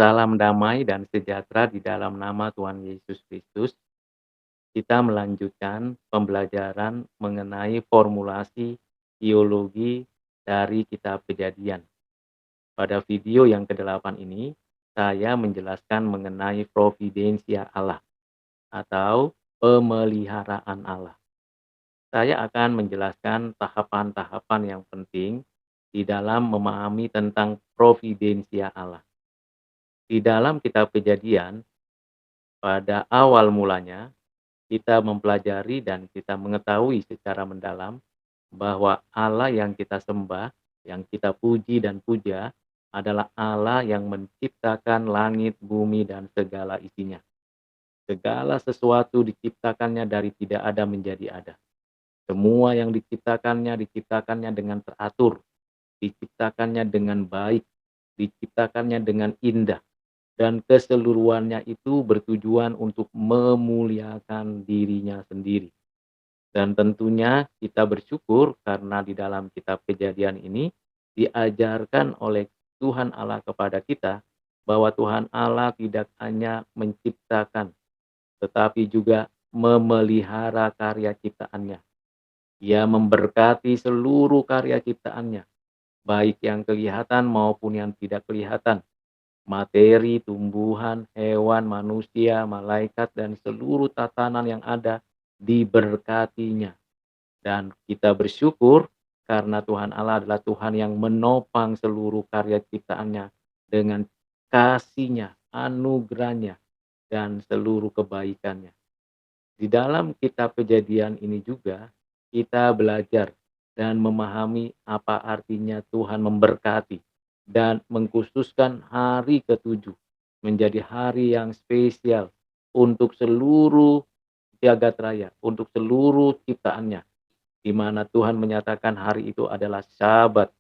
Salam damai dan sejahtera di dalam nama Tuhan Yesus Kristus. Kita melanjutkan pembelajaran mengenai formulasi teologi dari kitab Kejadian. Pada video yang ke-8 ini, saya menjelaskan mengenai providensia Allah atau pemeliharaan Allah. Saya akan menjelaskan tahapan-tahapan yang penting di dalam memahami tentang providensia Allah. Di dalam kitab Kejadian, pada awal mulanya, kita mempelajari dan kita mengetahui secara mendalam bahwa Allah yang kita sembah, yang kita puji dan puja, adalah Allah yang menciptakan langit, bumi, dan segala isinya. Segala sesuatu diciptakannya dari tidak ada menjadi ada. Semua yang diciptakannya dengan teratur, diciptakannya dengan baik, diciptakannya dengan indah, dan keseluruhannya itu bertujuan untuk memuliakan dirinya sendiri. Dan tentunya kita bersyukur karena di dalam kitab Kejadian ini diajarkan oleh Tuhan Allah kepada kita bahwa Tuhan Allah tidak hanya menciptakan tetapi juga memelihara karya ciptaannya. Ia memberkati seluruh karya ciptaannya, baik yang kelihatan maupun yang tidak kelihatan, materi, tumbuhan, hewan, manusia, malaikat, dan seluruh tatanan yang ada diberkatinya. Dan kita bersyukur karena Tuhan Allah adalah Tuhan yang menopang seluruh karya ciptaannya dengan kasih-Nya, anugerah-Nya, dan seluruh kebaikannya. Di dalam kitab Kejadian ini juga kita belajar dan memahami apa artinya Tuhan memberkati dan mengkhususkan hari ketujuh menjadi hari yang spesial untuk seluruh jagat raya, untuk seluruh ciptaannya, di mana Tuhan menyatakan hari itu adalah Sabat,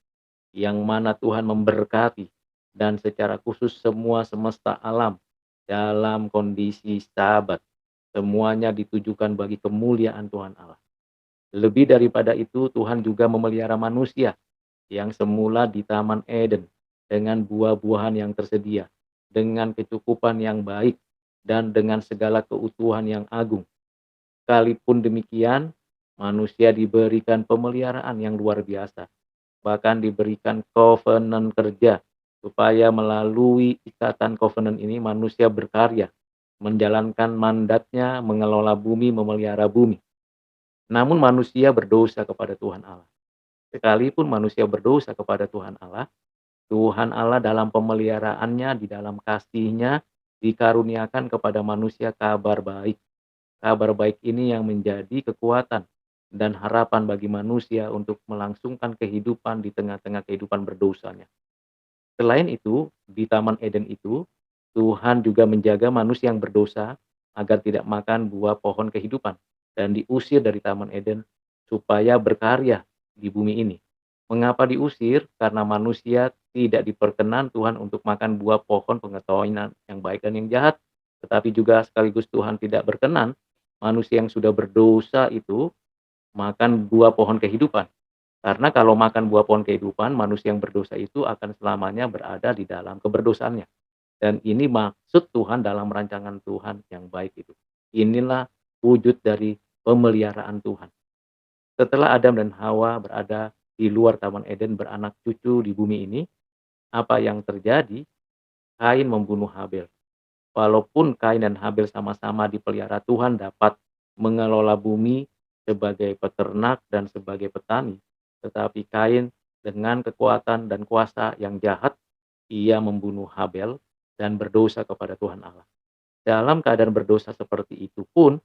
yang mana Tuhan memberkati dan secara khusus semua semesta alam dalam kondisi Sabat. Semuanya ditujukan bagi kemuliaan Tuhan Allah. Lebih daripada itu, Tuhan juga memelihara manusia yang semula di Taman Eden dengan buah-buahan yang tersedia, dengan kecukupan yang baik, dan dengan segala keutuhan yang agung. Sekalipun demikian, manusia diberikan pemeliharaan yang luar biasa, bahkan diberikan covenant kerja, supaya melalui ikatan covenant ini manusia berkarya, menjalankan mandatnya, mengelola bumi, memelihara bumi. Namun manusia berdosa kepada Tuhan Allah. Sekalipun manusia berdosa kepada Tuhan Allah dalam pemeliharaannya, di dalam kasih-Nya, dikaruniakan kepada manusia kabar baik. Kabar baik ini yang menjadi kekuatan dan harapan bagi manusia untuk melangsungkan kehidupan di tengah-tengah kehidupan berdosanya. Selain itu, di Taman Eden itu, Tuhan juga menjaga manusia yang berdosa agar tidak makan buah pohon kehidupan dan diusir dari Taman Eden supaya berkarya di bumi ini. Mengapa diusir? Karena manusia tidak diperkenan Tuhan untuk makan buah pohon pengetahuan yang baik dan yang jahat. Tetapi juga sekaligus Tuhan tidak berkenan manusia yang sudah berdosa itu makan buah pohon kehidupan. Karena kalau makan buah pohon kehidupan, manusia yang berdosa itu akan selamanya berada di dalam keberdosaannya. Dan ini maksud Tuhan dalam rancangan Tuhan yang baik itu. Inilah wujud dari pemeliharaan Tuhan. Setelah Adam dan Hawa berada di luar Taman Eden beranak cucu di bumi ini, apa yang terjadi? Kain membunuh Habel. Walaupun Kain dan Habel sama-sama dipelihara Tuhan dapat mengelola bumi sebagai peternak dan sebagai petani, tetapi Kain dengan kekuatan dan kuasa yang jahat, ia membunuh Habel dan berdosa kepada Tuhan Allah. Dalam keadaan berdosa seperti itu pun,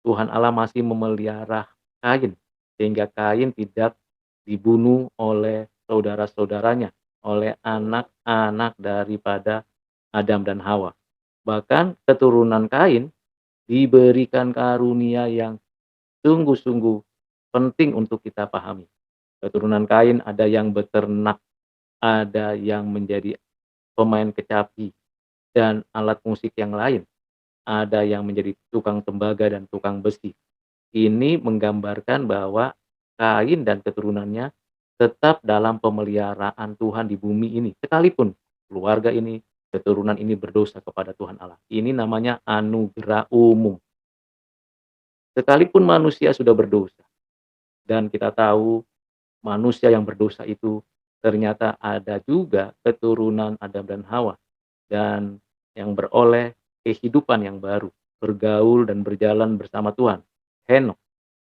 Tuhan Allah masih memelihara Kain, sehingga Kain tidak dibunuh oleh saudara-saudaranya, oleh anak-anak daripada Adam dan Hawa. Bahkan keturunan Kain diberikan karunia yang sungguh-sungguh penting untuk kita pahami. Keturunan Kain ada yang beternak, ada yang menjadi pemain kecapi dan alat musik yang lain, ada yang menjadi tukang tembaga dan tukang besi. Ini menggambarkan bahwa Kain dan keturunannya tetap dalam pemeliharaan Tuhan di bumi ini, sekalipun keluarga ini, keturunan ini berdosa kepada Tuhan Allah. Ini namanya anugerah umum. Sekalipun manusia sudah berdosa dan kita tahu manusia yang berdosa itu ternyata ada juga keturunan Adam dan Hawa dan yang beroleh kehidupan yang baru, bergaul dan berjalan bersama Tuhan. Henokh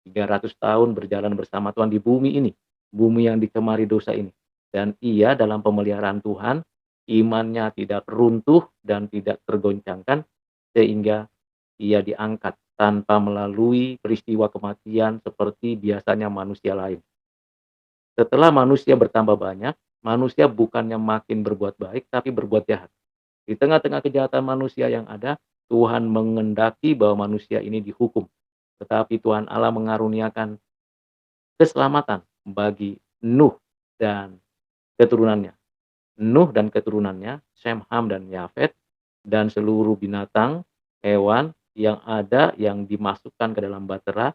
300 tahun berjalan bersama Tuhan di bumi ini, bumi yang dicemari dosa ini. Dan ia dalam pemeliharaan Tuhan, imannya tidak runtuh dan tidak tergoncangkan, sehingga ia diangkat tanpa melalui peristiwa kematian seperti biasanya manusia lain. Setelah manusia bertambah banyak, manusia bukannya makin berbuat baik, tapi berbuat jahat. Di tengah-tengah kejahatan manusia yang ada, Tuhan mengendaki bahwa manusia ini dihukum. Tetapi Tuhan Allah mengaruniakan keselamatan bagi Nuh dan keturunannya. Nuh dan keturunannya, Sem, Ham, dan Yafet, dan seluruh binatang, hewan yang ada yang dimasukkan ke dalam bahtera,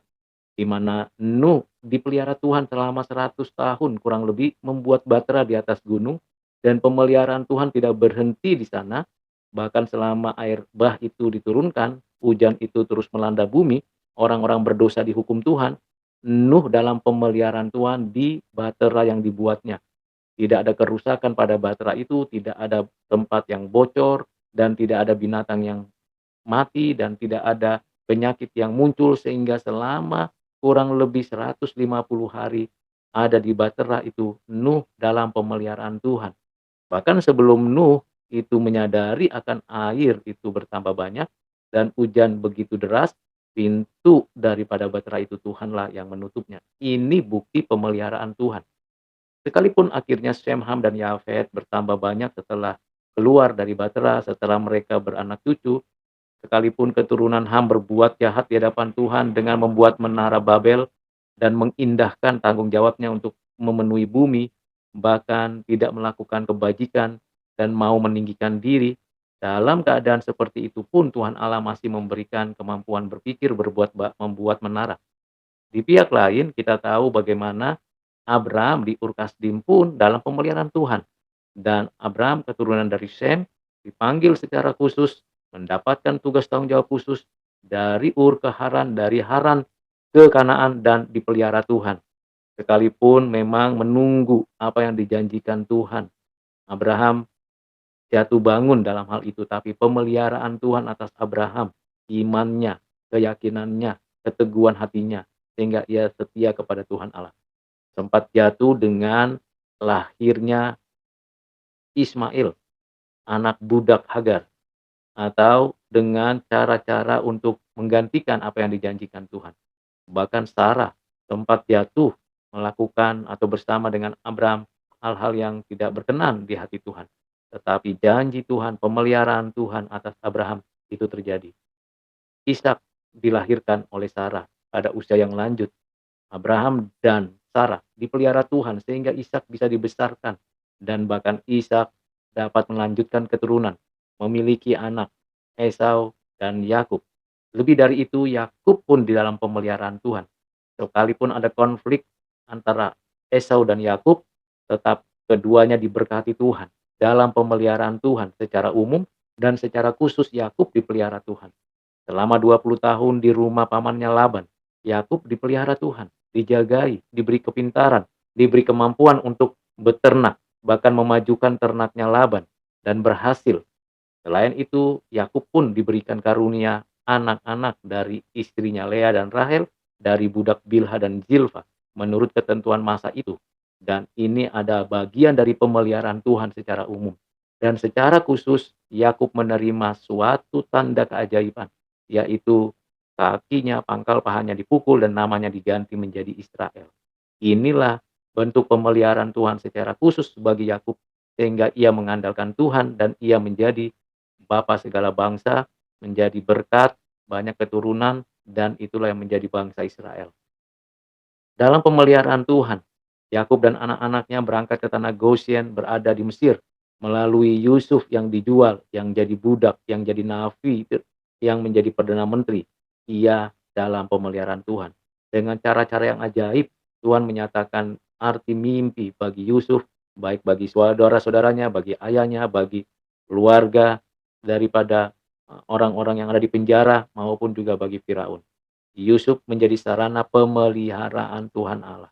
di mana Nuh dipelihara Tuhan selama 100 tahun kurang lebih membuat bahtera di atas gunung, dan pemeliharaan Tuhan tidak berhenti di sana. Bahkan selama air bah itu diturunkan, hujan itu terus melanda bumi, orang-orang berdosa dihukum Tuhan. Nuh dalam pemeliharaan Tuhan di bahtera yang dibuatnya. Tidak ada kerusakan pada bahtera itu, tidak ada tempat yang bocor, dan tidak ada binatang yang mati, dan tidak ada penyakit yang muncul, sehingga selama kurang lebih 150 hari ada di bahtera itu Nuh dalam pemeliharaan Tuhan. Bahkan sebelum Nuh itu menyadari akan air itu bertambah banyak dan hujan begitu deras, pintu daripada bahtera itu Tuhanlah yang menutupnya. Ini bukti pemeliharaan Tuhan. Sekalipun akhirnya Sem, Ham, dan Yafet bertambah banyak setelah keluar dari bahtera, setelah mereka beranak cucu, sekalipun keturunan Ham berbuat jahat di hadapan Tuhan dengan membuat menara Babel dan mengindahkan tanggung jawabnya untuk memenuhi bumi, bahkan tidak melakukan kebajikan dan mau meninggikan diri, dalam keadaan seperti itu pun Tuhan Allah masih memberikan kemampuan berpikir membuat menara. Di pihak lain kita tahu bagaimana Abraham di Ur Kasdim pun dalam pemeliharaan Tuhan. Dan Abraham keturunan dari Sem dipanggil secara khusus mendapatkan tugas tanggung jawab khusus dari Ur ke Haran, dari Haran ke Kanaan dan dipelihara Tuhan. Sekalipun memang menunggu apa yang dijanjikan Tuhan. Abraham jatuh bangun dalam hal itu, tapi pemeliharaan Tuhan atas Abraham, imannya, keyakinannya, keteguhan hatinya, sehingga ia setia kepada Tuhan Allah. Sempat jatuh dengan lahirnya Ismail, anak budak Hagar, atau dengan cara-cara untuk menggantikan apa yang dijanjikan Tuhan. Bahkan Sarah sempat jatuh melakukan atau bersama dengan Abraham hal-hal yang tidak berkenan di hati Tuhan. Tetapi janji Tuhan, pemeliharaan Tuhan atas Abraham itu terjadi. Ishak dilahirkan oleh Sarah pada usia yang lanjut. Abraham dan Sarah dipelihara Tuhan sehingga Ishak bisa dibesarkan, dan bahkan Ishak dapat melanjutkan keturunan, memiliki anak Esau dan Yakub. Lebih dari itu, Yakub pun di dalam pemeliharaan Tuhan. Sekalipun ada konflik antara Esau dan Yakub, tetap keduanya diberkati Tuhan dalam pemeliharaan Tuhan secara umum, dan secara khusus Yakub dipelihara Tuhan. Selama 20 tahun di rumah pamannya Laban, Yakub dipelihara Tuhan, dijagai, diberi kepintaran, diberi kemampuan untuk beternak, bahkan memajukan ternaknya Laban, dan berhasil. Selain itu, Yakub pun diberikan karunia anak-anak dari istrinya Lea dan Rahel, dari budak Bilha dan Zilfa, menurut ketentuan masa itu. Dan ini ada bagian dari pemeliharaan Tuhan secara umum. Dan secara khusus, Yakub menerima suatu tanda keajaiban, yaitu kakinya, pangkal pahanya dipukul dan namanya diganti menjadi Israel. Inilah bentuk pemeliharaan Tuhan secara khusus bagi Yakub, sehingga ia mengandalkan Tuhan dan ia menjadi bapa segala bangsa, menjadi berkat, banyak keturunan, dan itulah yang menjadi bangsa Israel. Dalam pemeliharaan Tuhan, Yakub dan anak-anaknya berangkat ke tanah Goshen, berada di Mesir, melalui Yusuf yang dijual, yang jadi budak, yang jadi nafi, yang menjadi perdana menteri. Ia dalam pemeliharaan Tuhan. Dengan cara-cara yang ajaib, Tuhan menyatakan arti mimpi bagi Yusuf, baik bagi saudara-saudaranya, bagi ayahnya, bagi keluarga, daripada orang-orang yang ada di penjara maupun juga bagi Firaun. Yusuf menjadi sarana pemeliharaan Tuhan Allah.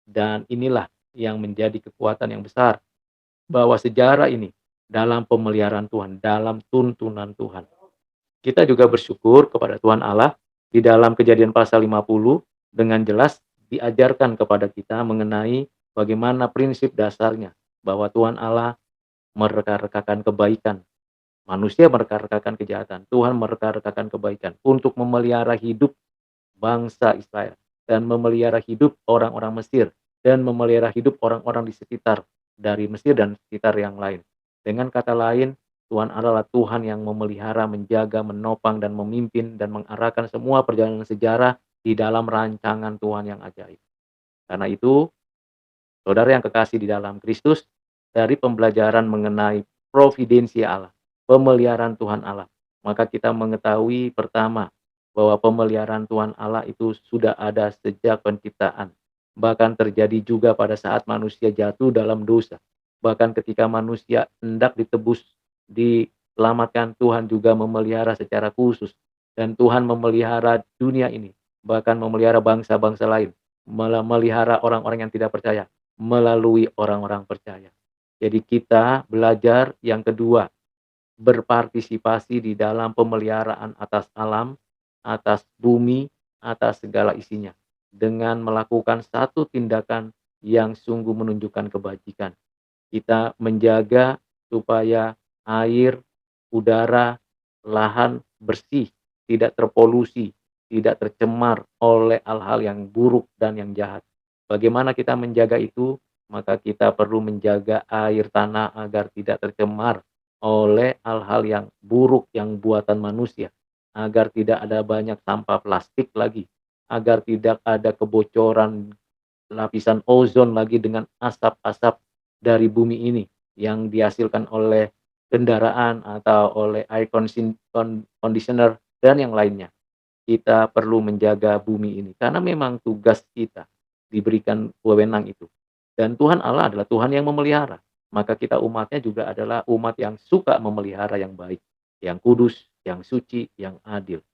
Dan inilah yang menjadi kekuatan yang besar bahwa sejarah ini dalam pemeliharaan Tuhan, dalam tuntunan Tuhan. Kita juga bersyukur kepada Tuhan Allah di dalam Kejadian pasal 50 dengan jelas diajarkan kepada kita mengenai bagaimana prinsip dasarnya bahwa Tuhan Allah mereka-rekakan kebaikan, manusia mereka-rekakan kejahatan, Tuhan mereka-rekakan kebaikan untuk memelihara hidup bangsa Israel dan memelihara hidup orang-orang Mesir dan memelihara hidup orang-orang di sekitar dari Mesir dan sekitar yang lain. Dengan kata lain, Tuhan adalah Tuhan yang memelihara, menjaga, menopang, dan memimpin dan mengarahkan semua perjalanan sejarah di dalam rancangan Tuhan yang ajaib. Karena itu, saudara yang kekasih di dalam Kristus, dari pembelajaran mengenai providensi Allah, pemeliharaan Tuhan Allah, maka kita mengetahui pertama bahwa pemeliharaan Tuhan Allah itu sudah ada sejak penciptaan. Bahkan terjadi juga pada saat manusia jatuh dalam dosa. Bahkan ketika manusia hendak ditebus, diselamatkan, Tuhan juga memelihara secara khusus. Dan Tuhan memelihara dunia ini, bahkan memelihara bangsa-bangsa lain, memelihara orang-orang yang tidak percaya melalui orang-orang percaya. Jadi kita belajar yang kedua, berpartisipasi di dalam pemeliharaan atas alam, atas bumi, atas segala isinya. Dengan melakukan satu tindakan yang sungguh menunjukkan kebajikan. Kita menjaga supaya air, udara, lahan bersih, tidak terpolusi, tidak tercemar oleh hal-hal yang buruk dan yang jahat. Bagaimana kita menjaga itu? Maka kita perlu menjaga air tanah agar tidak tercemar oleh hal-hal yang buruk yang buatan manusia, agar tidak ada banyak sampah plastik lagi, agar tidak ada kebocoran lapisan ozon lagi dengan asap-asap dari bumi ini yang dihasilkan oleh kendaraan atau oleh air conditioner dan yang lainnya. Kita perlu menjaga bumi ini karena memang tugas kita diberikan wewenang itu. Dan Tuhan Allah adalah Tuhan yang memelihara. Maka kita umatnya juga adalah umat yang suka memelihara yang baik, yang kudus, yang suci, yang adil.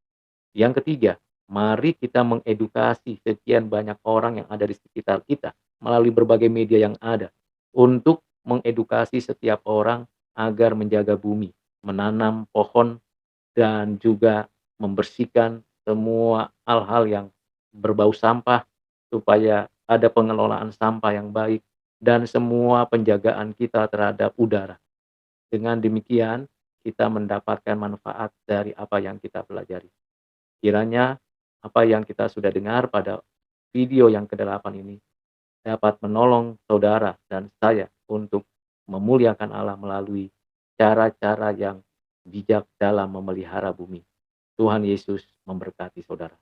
Yang ketiga, mari kita mengedukasi sekian banyak orang yang ada di sekitar kita melalui berbagai media yang ada untuk mengedukasi setiap orang agar menjaga bumi, menanam pohon, dan juga membersihkan semua hal-hal yang berbau sampah supaya ada pengelolaan sampah yang baik dan semua penjagaan kita terhadap udara. Dengan demikian, kita mendapatkan manfaat dari apa yang kita pelajari. Kiranya apa yang kita sudah dengar pada video yang ke-8 ini dapat menolong saudara dan saya untuk memuliakan Allah melalui cara-cara yang bijak dalam memelihara bumi. Tuhan Yesus memberkati saudara.